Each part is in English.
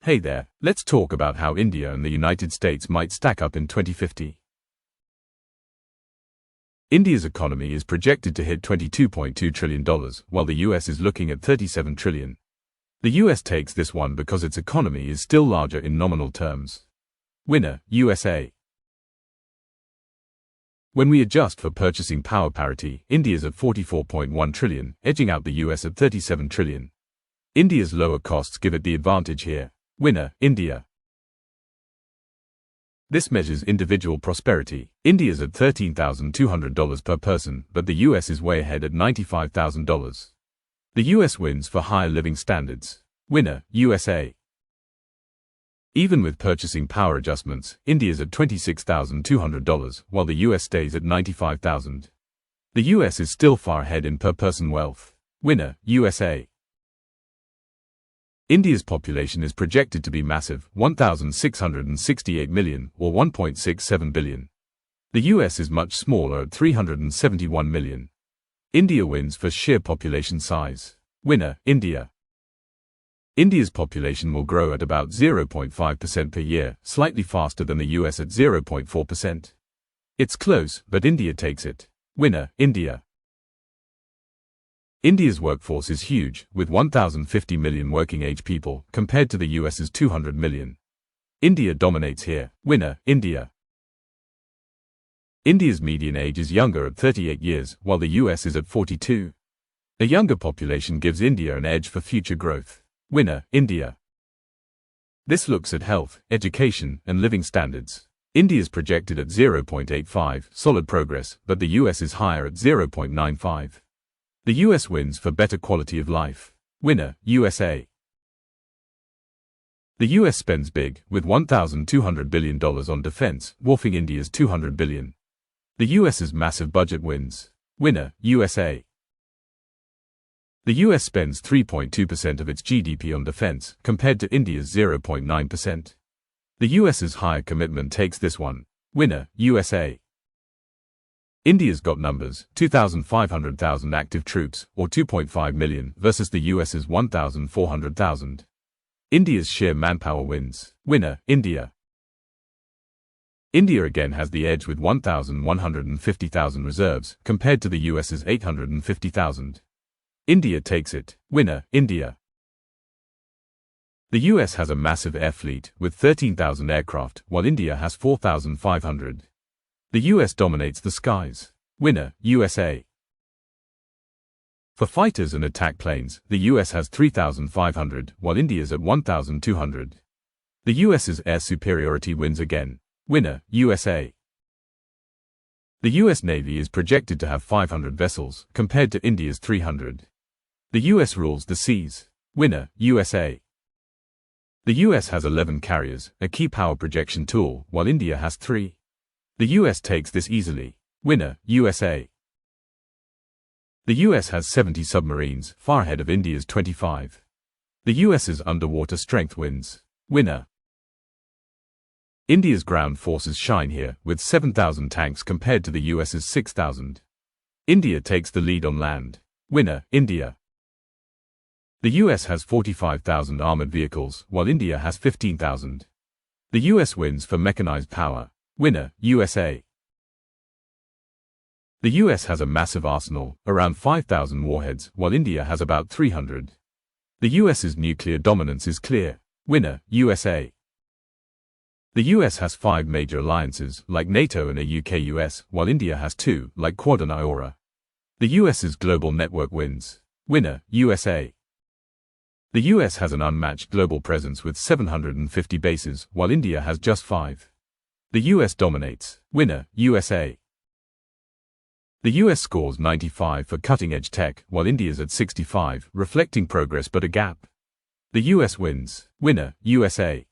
Hey there, let's talk about how India and the United States might stack up in 2050. India's economy is projected to hit $22.2 trillion, while the US is looking at $37 trillion. The US takes this one because its economy is still larger in nominal terms. Winner, USA. When we adjust for purchasing power parity, India's at $44.1 trillion, edging out the US at $37 trillion. India's lower costs give it the advantage here. Winner, India. This measures individual prosperity. India's at $13,200 per person, but the US is way ahead at $95,000. The US wins for higher living standards. Winner, USA. Even with purchasing power adjustments, India's at $26,200, while the US stays at $95,000. The US is still far ahead in per person wealth. Winner, USA. India's population is projected to be massive, 1,668 million, or 1.67 billion. The US is much smaller at 371 million. India wins for sheer population size. Winner, India. India's population will grow at about 0.5% per year, slightly faster than the US at 0.4%. It's close, but India takes it. Winner, India. India's workforce is huge, with 1,050 million working-age people, compared to the US's 200 million. India dominates here. Winner, India. India's median age is younger at 38 years, while the US is at 42. A younger population gives India an edge for future growth. Winner, India. This looks at health, education, and living standards. India is projected at 0.85, solid progress, but the US is higher at 0.95. The US wins for better quality of life. Winner, USA. The US spends big, with $1,200 billion on defense, dwarfing India's $200 billion. The US's massive budget wins. Winner, USA. The US spends 3.2% of its GDP on defense, compared to India's 0.9%. The US's higher commitment takes this one. Winner, USA. India's got numbers, 2,500,000 active troops, or 2.5 million, versus the US's 1,400,000. India's sheer manpower wins. Winner, India. India again has the edge with 1,150,000 reserves, compared to the US's 850,000. India takes it. Winner, India. The US has a massive air fleet, with 13,000 aircraft, while India has 4,500. The US dominates the skies. Winner, USA. For fighters and attack planes, the US has 3,500, while India's at 1,200. The US's air superiority wins again. Winner, USA. The US Navy is projected to have 500 vessels, compared to India's 300. The US rules the seas. Winner, USA. The US has 11 carriers, a key power projection tool, while India has 3. The US takes this easily. Winner, USA. The US has 70 submarines, far ahead of India's 25. The US's underwater strength wins. Winner. India's ground forces shine here, with 7,000 tanks compared to the US's 6,000. India takes the lead on land. Winner, India. The US has 45,000 armored vehicles, while India has 15,000. The US wins for mechanized power. Winner, USA. The US has a massive arsenal, around 5,000 warheads, while India has about 300. The US's nuclear dominance is clear. Winner, USA. The US has 5 major alliances, like NATO and a UK-US, while India has 2, like Quad and IORA. The US's global network wins. Winner, USA. The US has an unmatched global presence with 750 bases, while India has just 5. The US dominates. Winner, USA. The US scores 95 for cutting-edge tech, while India's at 65, reflecting progress but a gap. The US wins. Winner, USA.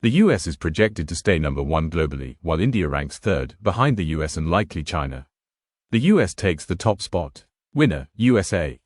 The US is projected to stay number 1 globally, while India ranks 3rd, behind the US and likely China. The US takes the top spot. Winner, USA.